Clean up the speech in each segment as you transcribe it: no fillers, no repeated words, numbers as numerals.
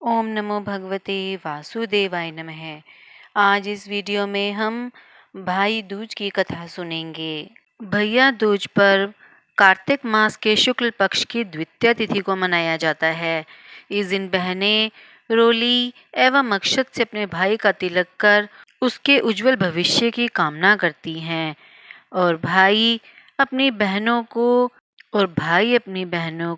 ओम नमो भगवते वासुदेवाय नमः। आज इस वीडियो में हम भाई दूज की कथा सुनेंगे। भैया दूज पर्व कार्तिक मास के शुक्ल पक्ष की द्वितीय तिथि को मनाया जाता है। इस दिन बहनें रोली एवं अक्षत से अपने भाई का तिलक कर उसके उज्जवल भविष्य की कामना करती हैं और भाई अपनी बहनों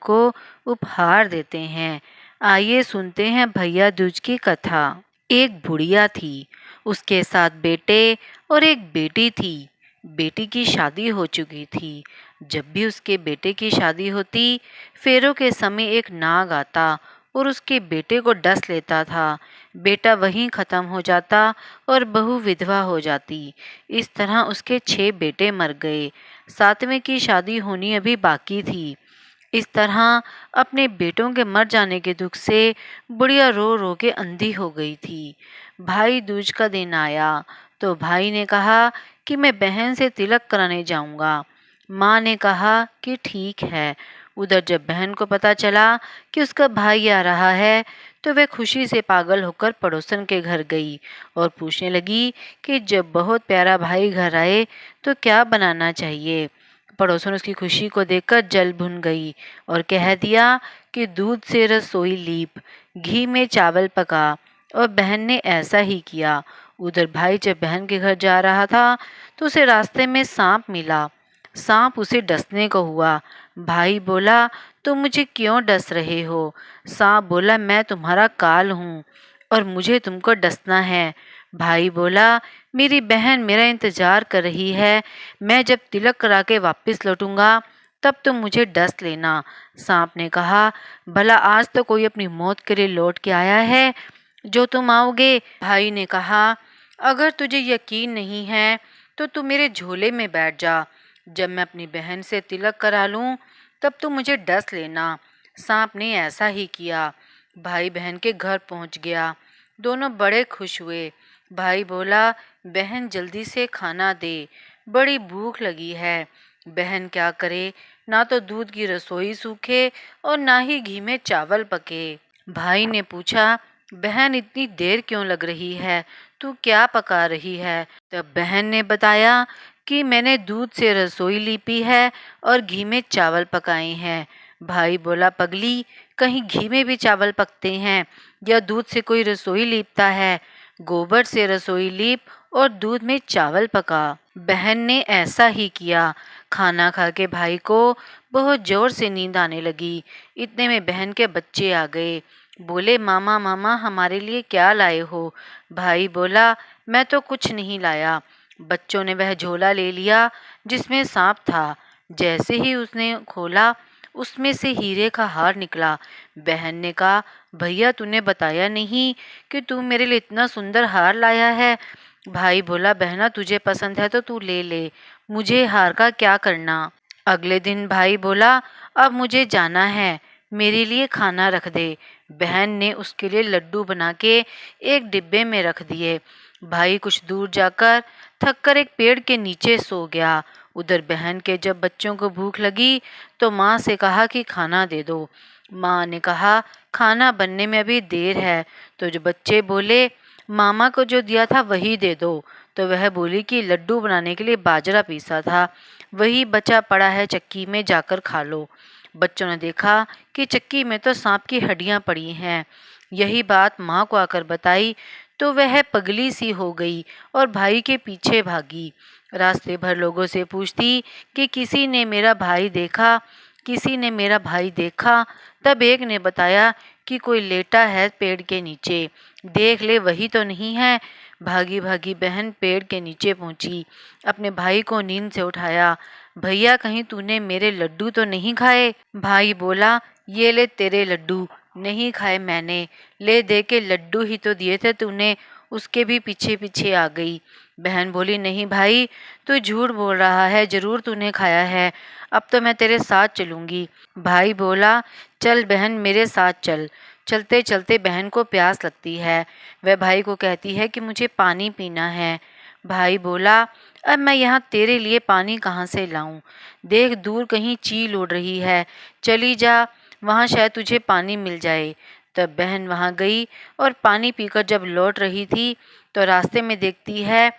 को उपहार देते हैं। आइए सुनते हैं भैया दूज की कथा। एक बुढ़िया थी, उसके 7 बेटे और एक बेटी थी। बेटी की शादी हो चुकी थी। जब भी उसके बेटे की शादी होती, फेरों के समय एक नाग आता और उसके बेटे को डस लेता था। बेटा वहीं खत्म हो जाता और बहू विधवा हो जाती। इस तरह उसके 6 बेटे मर गए। 7वें की शादी होनी अभी बाकी थी। इस तरह अपने बेटों के मर जाने के दुख से बुढ़िया रो रो के अंधी हो गई थी। भाई दूज का दिन आया तो भाई ने कहा कि मैं बहन से तिलक कराने जाऊंगा। माँ ने कहा कि ठीक है। उधर जब बहन को पता चला कि उसका भाई आ रहा है तो वह खुशी से पागल होकर पड़ोसन के घर गई और पूछने लगी कि जब बहुत प्यारा भाई घर आए तो क्या बनाना चाहिए। पड़ोसन उसकी खुशी को देखकर जल भुन गई और कह दिया कि दूध से रसोई लीप, घी में चावल पका। और बहन ने ऐसा ही किया। उधर भाई जब बहन के घर जा रहा था तो उसे रास्ते में सांप मिला। सांप उसे डसने को हुआ। भाई बोला, तुम मुझे क्यों डस रहे हो? सांप बोला, मैं तुम्हारा काल हूँ और मुझे तुमको डसना है। भाई बोला, मेरी बहन मेरा इंतजार कर रही है। मैं जब तिलक करा के वापस लौटूंगा तब तुम मुझे डस लेना। सांप ने कहा, भला आज तो कोई अपनी मौत के लिए लौट के आया है जो तुम आओगे? भाई ने कहा, अगर तुझे यकीन नहीं है तो तू मेरे झोले में बैठ जा। जब मैं अपनी बहन से तिलक करा लूं तब तू मुझे डस लेना। सांप ने ऐसा ही किया। भाई बहन के घर पहुंच गया। दोनों बड़े खुश हुए। भाई बोला, बहन जल्दी से खाना दे, बड़ी भूख लगी है। बहन क्या करे, ना तो दूध की रसोई सूखे और ना ही घी में चावल पके। भाई ने पूछा, बहन इतनी देर क्यों लग रही है? तू क्या पका रही है? तब बहन ने बताया कि मैंने दूध से रसोई लीपी है और घी में चावल पकाए हैं। भाई बोला, पगली, कहीं घी में भी चावल पकते हैं या दूध से कोई रसोई लीपता है? गोबर से रसोई लीप और दूध में चावल पका। बहन ने ऐसा ही किया। खाना खा के भाई को बहुत जोर से नींद आने लगी। इतने में बहन के बच्चे आ गए। बोले, मामा मामा हमारे लिए क्या लाए हो? भाई बोला, मैं तो कुछ नहीं लाया। बच्चों ने वह झोला ले लिया जिसमें सांप था। जैसे ही उसने खोला उसमें से हीरे का हार निकला। बहन ने कहा, भैया तूने बताया नहीं कि तू मेरे लिए इतना सुंदर हार लाया है। भाई बोला, बहना तुझे पसंद है तो तू ले ले, मुझे हार का क्या करना। अगले दिन भाई बोला, अब मुझे जाना है, मेरे लिए खाना रख दे। बहन ने उसके लिए लड्डू बना के एक डिब्बे में रख दिए। भाई कुछ दूर जाकर थककर एक पेड़ के नीचे सो गया। उधर बहन के जब बच्चों को भूख लगी तो माँ से कहा कि खाना दे दो। माँ ने कहा, खाना बनने में अभी देर है। तो जो बच्चे बोले, मामा को जो दिया था वही दे दो। तो वह बोली कि लड्डू बनाने के लिए बाजरा पीसा था, वही बचा पड़ा है, चक्की में जाकर खा लो। बच्चों ने देखा कि चक्की में तो सांप की हड्डियां पड़ी हैं। यही बात माँ को आकर बताई तो वह पगली सी हो गई और भाई के पीछे भागी। रास्ते भर लोगों से पूछती कि किसी ने मेरा भाई देखा, किसी ने मेरा भाई देखा। तब एक ने बताया कि कोई लेटा है पेड़ के नीचे, देख ले वही तो नहीं है। भागी भागी बहन पेड़ के नीचे पहुंची, अपने भाई को नींद से उठाया। भैया कहीं तूने मेरे लड्डू तो नहीं खाए? भाई बोला, ये ले तेरे लड्डू, नहीं खाए मैंने, ले दे के लड्डू ही तो दिए थे तूने। उसके भी पीछे पीछे आ गई। बहन बोली, नहीं भाई, तू झूठ बोल रहा है, जरूर तूने खाया है, अब तो मैं तेरे साथ चलूंगी। भाई बोला, चल बहन मेरे साथ चल। चलते चलते बहन को प्यास लगती है। वह भाई को कहती है कि मुझे पानी पीना है। भाई बोला, अब मैं यहाँ तेरे लिए पानी कहाँ से लाऊं? देख दूर कहीं चील उड़ रही है, चली जा, वहाँ शायद तुझे पानी मिल जाए। तब बहन वहाँ गई और पानी पीकर जब लौट रही थी तो रास्ते में देखती है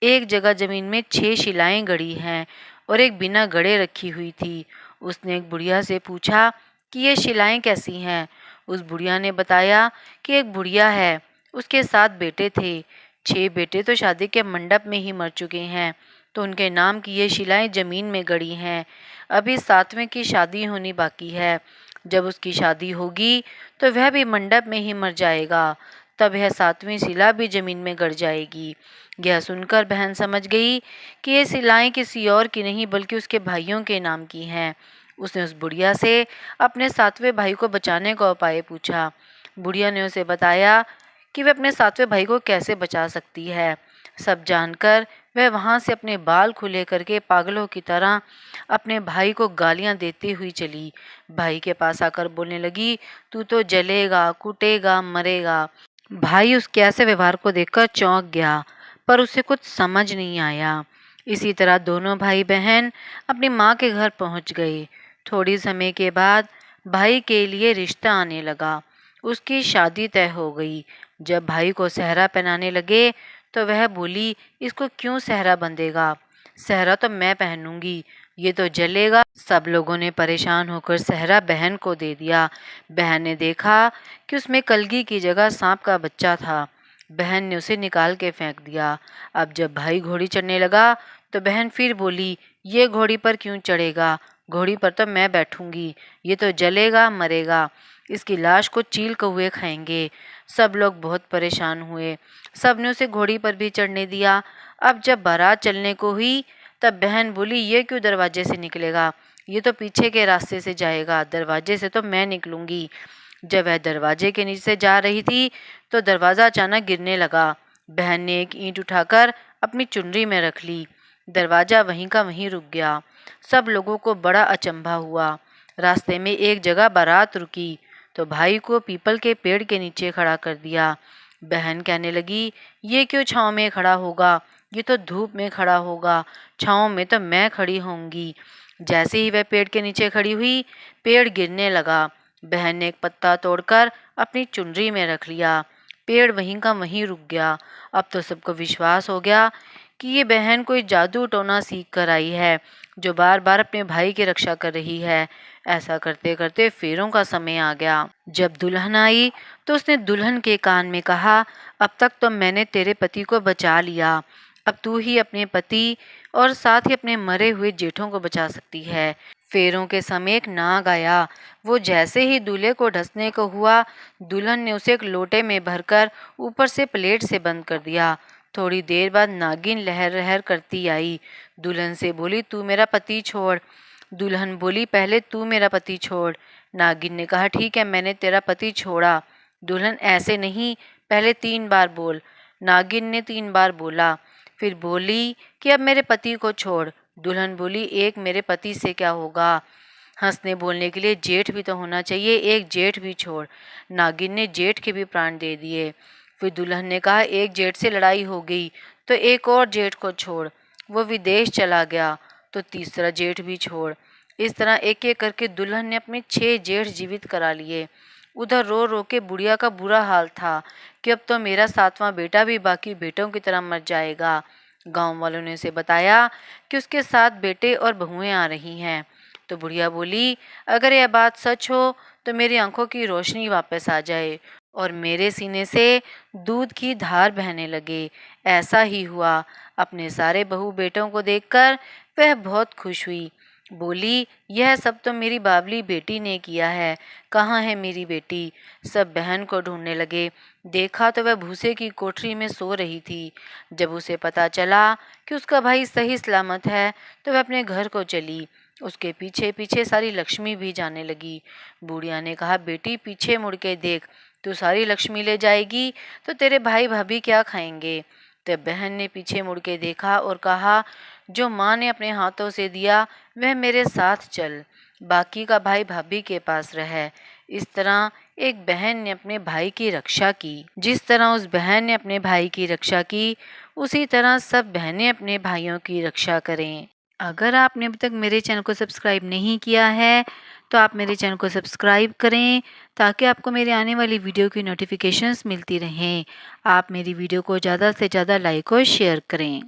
एक जगह ज़मीन में 6 शिलाएं गड़ी हैं और एक बिना गड़े रखी हुई थी। उसने एक बुढ़िया से पूछा कि ये शिलाएं कैसी हैं? उस बुढ़िया ने बताया कि एक बुढ़िया है, उसके 7 बेटे थे। 6 बेटे तो शादी के मंडप में ही मर चुके हैं, तो उनके नाम की ये शिलाएं ज़मीन में गड़ी हैं। अभी 7वें की शादी होनी बाकी है। जब उसकी शादी होगी तो वह भी मंडप में ही मर जाएगा, तब यह 7वीं शिला भी ज़मीन में गड़ जाएगी। यह सुनकर बहन समझ गई कि ये शिलाएं किसी और की नहीं बल्कि उसके भाइयों के नाम की हैं। उसने उस बुढ़िया से अपने 7वें भाई को बचाने का उपाय पूछा। बुढ़िया ने उसे बताया कि वह अपने 7वें भाई को कैसे बचा सकती है। सब जानकर वह वहाँ से अपने बाल खुले करके पागलों की तरह अपने भाई को गालियाँ देती हुई चली। भाई के पास आकर बोलने लगी, तू तो जलेगा, कुटेगा, मरेगा। भाई उसके ऐसे व्यवहार को देखकर चौंक गया, पर उसे कुछ समझ नहीं आया। इसी तरह दोनों भाई बहन अपनी माँ के घर पहुँच गए। थोड़ी समय के बाद भाई के लिए रिश्ता आने लगा। उसकी शादी तय हो गई। जब भाई को सेहरा पहनाने लगे तो वह बोली, इसको क्यों सेहरा बंधेगा? सेहरा तो मैं पहनूंगी, ये तो जलेगा। सब लोगों ने परेशान होकर सेहरा बहन को दे दिया। बहन ने देखा कि उसमें कलगी की जगह सांप का बच्चा था। बहन ने उसे निकाल के फेंक दिया। अब जब भाई घोड़ी चढ़ने लगा तो बहन फिर बोली, ये घोड़ी पर क्यों चढ़ेगा? घोड़ी पर तो मैं बैठूंगी, ये तो जलेगा, मरेगा। इसकी लाश को चील कौवे खाएंगे। सब लोग बहुत परेशान हुए। सब ने उसे घोड़ी पर भी चढ़ने दिया। अब जब बारात चलने को हुई तब बहन बोली, ये क्यों दरवाजे से निकलेगा? ये तो पीछे के रास्ते से जाएगा, दरवाजे से तो मैं निकलूंगी। जब वह दरवाजे के नीचे से जा रही थी तो दरवाज़ा अचानक गिरने लगा। बहन ने एक ईंट उठाकर अपनी चुनरी में रख ली। दरवाज़ा वहीं का वहीं रुक गया। सब लोगों को बड़ा अचंभा हुआ। रास्ते में एक जगह बारात रुकी तो भाई को पीपल के पेड़ के नीचे खड़ा कर दिया। बहन कहने लगी, ये क्यों छाँव में खड़ा होगा? ये तो धूप में खड़ा होगा, छाँव में तो मैं खड़ी होंगी। जैसे ही वह पेड़ के नीचे खड़ी हुई, पेड़ गिरने लगा। बहन ने एक पत्ता तोड़कर अपनी चुनरी में रख लिया। पेड़ वहीं का वहीं रुक गया। अब तो सबको विश्वास हो गया कि ये बहन कोई जादू टोना सीख कर आई है, जो बार बार अपने भाई की रक्षा कर रही है। ऐसा करते करते फेरों का समय आ गया। जब दुल्हन आई तो उसने दुल्हन के कान में कहा, अब तक तो मैंने तेरे पति को बचा लिया, अब तू ही अपने पति और साथ ही अपने मरे हुए जेठों को बचा सकती है। फेरों के समय एक नाग आया। वो जैसे ही दूल्हे को ढसने को हुआ, दुल्हन ने उसे एक लोटे में भरकर ऊपर से प्लेट से बंद कर दिया। थोड़ी देर बाद नागिन लहर लहर करती आई। दुल्हन से बोली, तू मेरा पति छोड़। दुल्हन बोली, पहले तू मेरा पति छोड़। नागिन ने कहा, ठीक है, मैंने तेरा पति छोड़ा। दुल्हन, ऐसे नहीं, पहले 3 बार बोल। नागिन ने 3 बार बोला। फिर बोली कि अब मेरे पति को छोड़। दुल्हन बोली, एक मेरे पति से क्या होगा? हंसने बोलने के लिए जेठ भी तो होना चाहिए, एक जेठ भी छोड़। नागिन ने जेठ के भी प्राण दे दिए। फिर दुल्हन ने कहा, एक जेठ से लड़ाई हो गई तो एक और जेठ को छोड़। वो विदेश चला गया तो तीसरा जेठ भी छोड़। इस तरह एक एक करके दुल्हन ने अपने 6 जेठ जीवित करा लिए। उधर रो रो के बुढ़िया का बुरा हाल था कि अब तो मेरा 7वां बेटा भी बाकी बेटों की तरह मर जाएगा। गांव वालों ने उसे बताया कि उसके 7 बेटे और बहुएं आ रही हैं। तो बुढ़िया बोली, अगर यह बात सच हो तो मेरी आंखों की रोशनी वापस आ जाए और मेरे सीने से दूध की धार बहने लगे। ऐसा ही हुआ। अपने सारे बहू बेटों को देखकर वह बहुत खुश हुई। बोली, यह सब तो मेरी बावली बेटी ने किया है, कहाँ है मेरी बेटी? सब बहन को ढूंढने लगे। देखा तो वह भूसे की कोठरी में सो रही थी। जब उसे पता चला कि उसका भाई सही सलामत है तो वह अपने घर को चली। उसके पीछे पीछे सारी लक्ष्मी भी जाने लगी। बुढ़िया ने कहा, बेटी पीछे मुड़ के देख, तू सारी लक्ष्मी ले जाएगी तो तेरे भाई भाभी क्या खाएंगे? तब बहन ने पीछे मुड़ के देखा और कहा, जो माँ ने अपने हाथों से दिया वह मेरे साथ चल, बाकी का भाई भाभी के पास रहे। इस तरह एक बहन ने अपने भाई की रक्षा की। जिस तरह उस बहन ने अपने भाई की रक्षा की, उसी तरह सब बहनें अपने भाइयों की रक्षा करें। अगर आपने अभी तक मेरे चैनल को सब्सक्राइब नहीं किया है तो आप मेरे चैनल को सब्सक्राइब करें, ताकि आपको मेरे आने वाली वीडियो की नोटिफिकेशंस मिलती रहें। आप मेरी वीडियो को ज़्यादा से ज़्यादा लाइक और शेयर करें।